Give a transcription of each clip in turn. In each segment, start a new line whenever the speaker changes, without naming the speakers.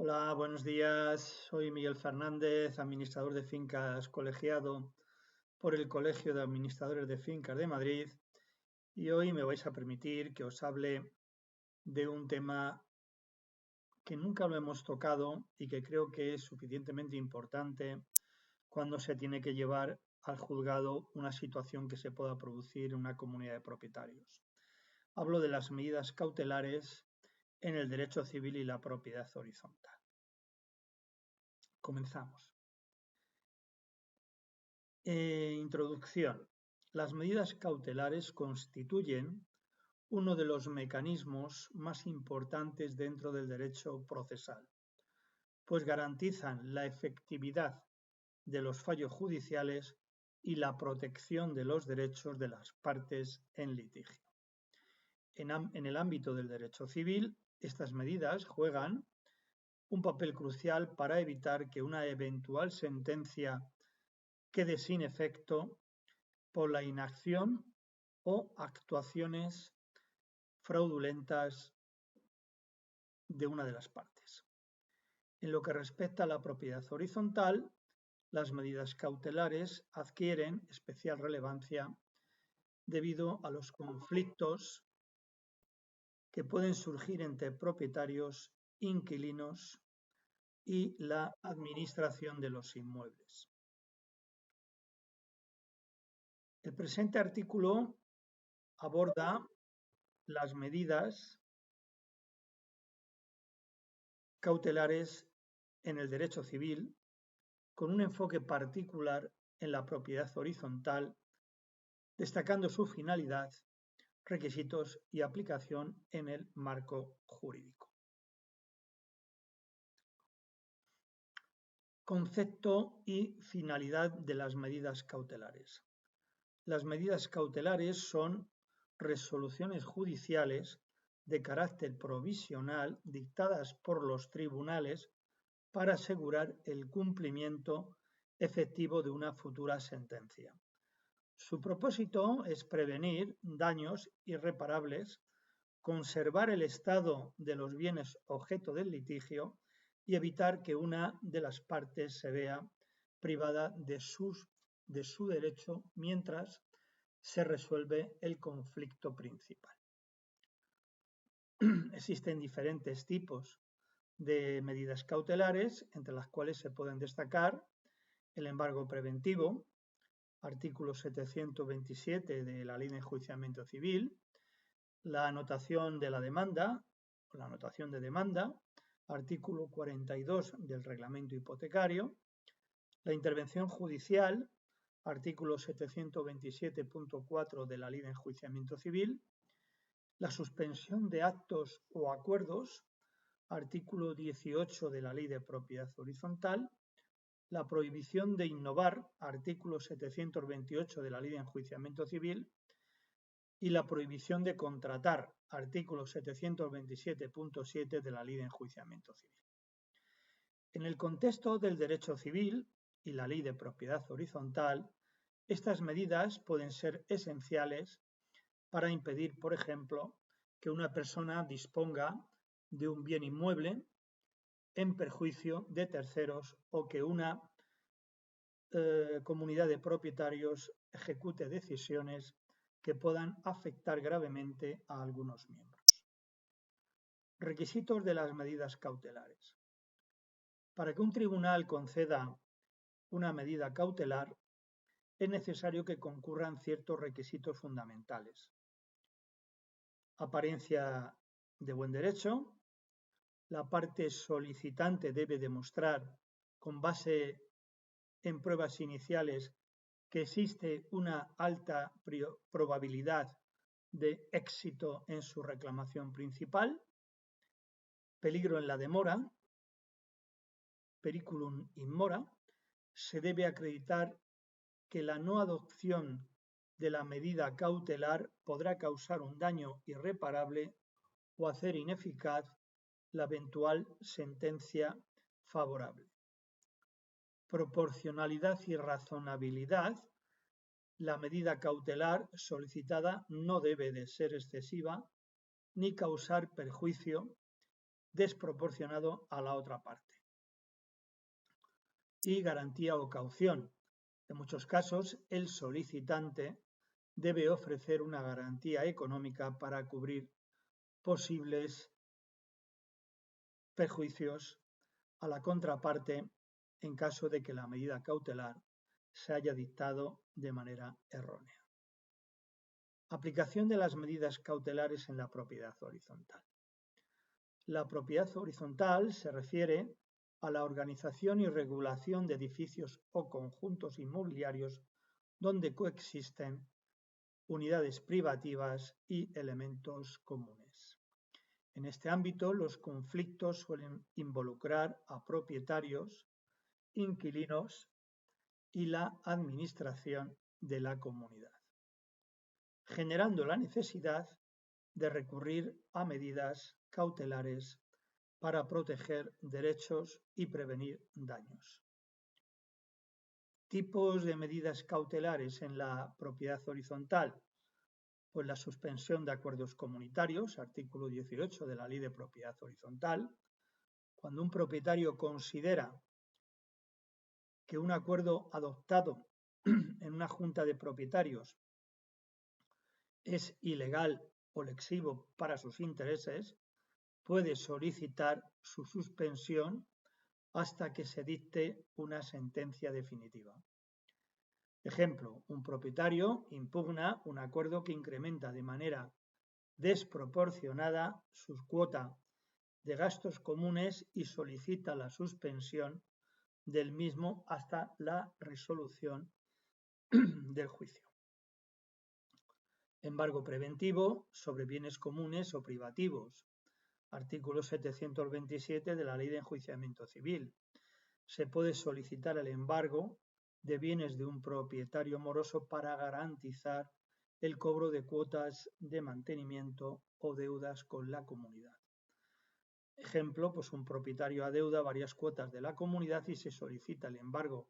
Hola, buenos días. Soy Miguel Fernández, administrador de fincas colegiado por el Colegio de Administradores de Fincas de Madrid, y hoy me vais a permitir que os hable de un tema que nunca lo hemos tocado y que creo que es suficientemente importante cuando se tiene que llevar al juzgado una situación que se pueda producir en una comunidad de propietarios. Hablo de las medidas cautelares en el derecho civil y la propiedad horizontal. Comenzamos. Introducción. Las medidas cautelares constituyen uno de los mecanismos más importantes dentro del derecho procesal, pues garantizan la efectividad de los fallos judiciales y la protección de los derechos de las partes en litigio. En el ámbito del derecho civil, estas medidas juegan un papel crucial para evitar que una eventual sentencia quede sin efecto por la inacción o actuaciones fraudulentas de una de las partes. En lo que respecta a la propiedad horizontal, las medidas cautelares adquieren especial relevancia debido a los conflictos que pueden surgir entre propietarios, inquilinos y la administración de los inmuebles. El presente artículo aborda las medidas cautelares en el derecho civil con un enfoque particular en la propiedad horizontal, destacando su finalidad, requisitos y aplicación en el marco jurídico. Concepto y finalidad de las medidas cautelares. Las medidas cautelares son resoluciones judiciales de carácter provisional dictadas por los tribunales para asegurar el cumplimiento efectivo de una futura sentencia. Su propósito es prevenir daños irreparables, conservar el estado de los bienes objeto del litigio y evitar que una de las partes se vea privada de su derecho mientras se resuelve el conflicto principal. Existen diferentes tipos de medidas cautelares, entre las cuales se pueden destacar el embargo preventivo, artículo 727 de la Ley de Enjuiciamiento Civil, la anotación de la demanda, o la anotación de demanda, artículo 42 del Reglamento Hipotecario, la intervención judicial, artículo 727.4 de la Ley de Enjuiciamiento Civil, la suspensión de actos o acuerdos, artículo 18 de la Ley de Propiedad Horizontal, la prohibición de innovar, artículo 728 de la Ley de Enjuiciamiento Civil, y la prohibición de contratar, artículo 727.7 de la Ley de Enjuiciamiento Civil. En el contexto del derecho civil y la Ley de Propiedad Horizontal, estas medidas pueden ser esenciales para impedir, por ejemplo, que una persona disponga de un bien inmueble en perjuicio de terceros o que una comunidad de propietarios ejecute decisiones que puedan afectar gravemente a algunos miembros. Requisitos de las medidas cautelares. Para que un tribunal conceda una medida cautelar, es necesario que concurran ciertos requisitos fundamentales. Apariencia de buen derecho. La parte solicitante debe demostrar, con base en pruebas iniciales, que existe una alta probabilidad de éxito en su reclamación principal. Peligro en la demora, periculum in mora. Se debe acreditar que la no adopción de la medida cautelar podrá causar un daño irreparable o hacer ineficaz la eventual sentencia favorable. Proporcionalidad y razonabilidad. La medida cautelar solicitada no debe de ser excesiva ni causar perjuicio desproporcionado a la otra parte. Y garantía o caución. En muchos casos, el solicitante debe ofrecer una garantía económica para cubrir posibles perjuicios a la contraparte en caso de que la medida cautelar se haya dictado de manera errónea. Aplicación de las medidas cautelares en la propiedad horizontal. La propiedad horizontal se refiere a la organización y regulación de edificios o conjuntos inmobiliarios donde coexisten unidades privativas y elementos comunes. En este ámbito, los conflictos suelen involucrar a propietarios, inquilinos y la administración de la comunidad, generando la necesidad de recurrir a medidas cautelares para proteger derechos y prevenir daños. Tipos de medidas cautelares en la propiedad horizontal. Pues la suspensión de acuerdos comunitarios, artículo 18 de la Ley de Propiedad Horizontal. Cuando un propietario considera que un acuerdo adoptado en una junta de propietarios es ilegal o lesivo para sus intereses, puede solicitar su suspensión hasta que se dicte una sentencia definitiva. Ejemplo, un propietario impugna un acuerdo que incrementa de manera desproporcionada su cuota de gastos comunes y solicita la suspensión del mismo hasta la resolución del juicio. Embargo preventivo sobre bienes comunes o privativos. Artículo 727 de la Ley de Enjuiciamiento Civil. Se puede solicitar el embargo de bienes de un propietario moroso para garantizar el cobro de cuotas de mantenimiento o deudas con la comunidad. Ejemplo, pues un propietario adeuda varias cuotas de la comunidad y se solicita el embargo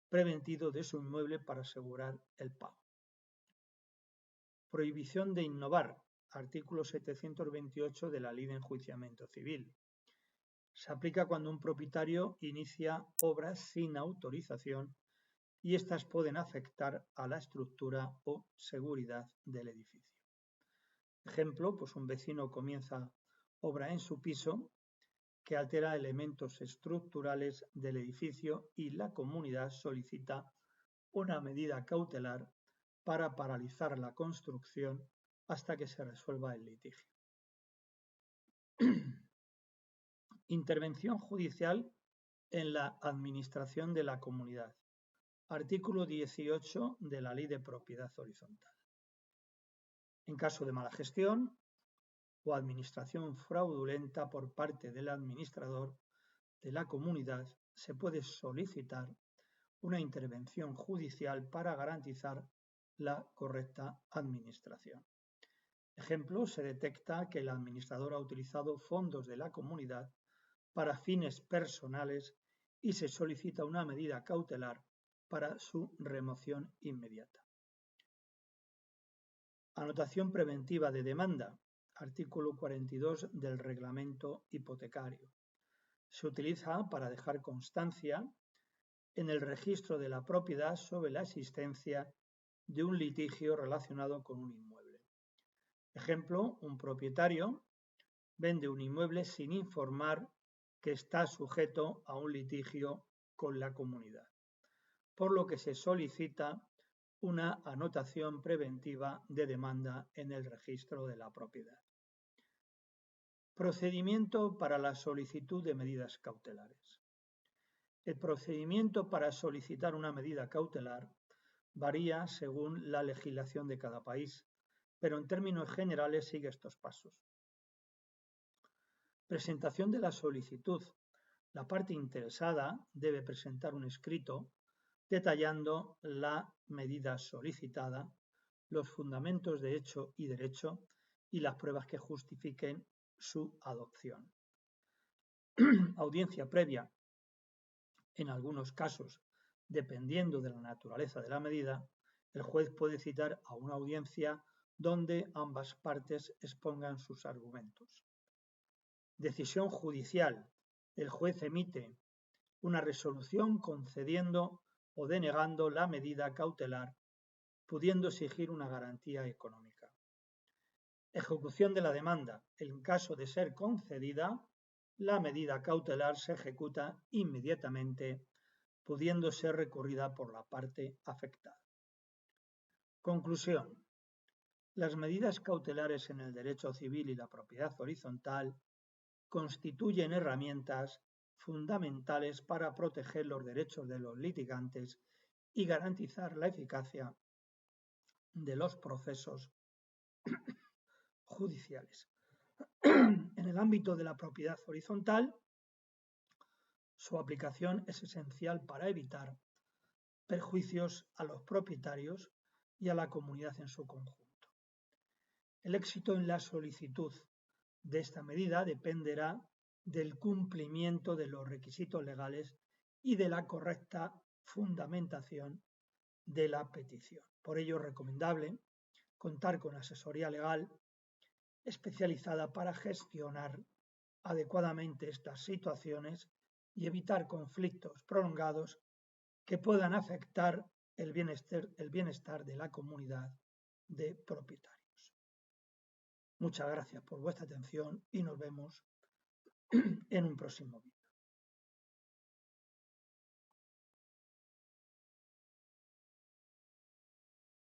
preventivo de su inmueble para asegurar el pago. Prohibición de innovar. Artículo 728 de la Ley de Enjuiciamiento Civil. Se aplica cuando un propietario inicia obras sin autorización y éstas pueden afectar a la estructura o seguridad del edificio. Ejemplo, pues un vecino comienza obra en su piso que altera elementos estructurales del edificio y la comunidad solicita una medida cautelar para paralizar la construcción hasta que se resuelva el litigio. Intervención judicial en la administración de la comunidad. Artículo 18 de la Ley de Propiedad Horizontal. En caso de mala gestión o administración fraudulenta por parte del administrador de la comunidad, se puede solicitar una intervención judicial para garantizar la correcta administración. Ejemplo, se detecta que el administrador ha utilizado fondos de la comunidad para fines personales y se solicita una medida cautelar para su remoción inmediata. Anotación preventiva de demanda. Artículo 42 del Reglamento Hipotecario. Se utiliza para dejar constancia en el registro de la propiedad sobre la existencia de un litigio relacionado con un inmueble. Ejemplo, un propietario vende un inmueble sin informar que está sujeto a un litigio con la comunidad, por lo que se solicita una anotación preventiva de demanda en el registro de la propiedad. Procedimiento para la solicitud de medidas cautelares. El procedimiento para solicitar una medida cautelar varía según la legislación de cada país, pero en términos generales sigue estos pasos. Presentación de la solicitud. La parte interesada debe presentar un escrito detallando la medida solicitada, los fundamentos de hecho y derecho y las pruebas que justifiquen su adopción. Audiencia previa. En algunos casos, dependiendo de la naturaleza de la medida, el juez puede citar a una audiencia donde ambas partes expongan sus argumentos. Decisión judicial. El juez emite una resolución concediendo o denegando la medida cautelar, pudiendo exigir una garantía económica. Ejecución de la demanda. En caso de ser concedida, la medida cautelar se ejecuta inmediatamente, pudiendo ser recurrida por la parte afectada. Conclusión. Las medidas cautelares en el derecho civil y la propiedad horizontal constituyen herramientas fundamentales para proteger los derechos de los litigantes y garantizar la eficacia de los procesos judiciales. En el ámbito de la propiedad horizontal, su aplicación es esencial para evitar perjuicios a los propietarios y a la comunidad en su conjunto. El éxito en la solicitud de esta medida dependerá del cumplimiento de los requisitos legales y de la correcta fundamentación de la petición. Por ello es recomendable contar con asesoría legal especializada para gestionar adecuadamente estas situaciones y evitar conflictos prolongados que puedan afectar el bienestar de la comunidad de propietarios. Muchas gracias por vuestra atención y nos vemos en un próximo vídeo.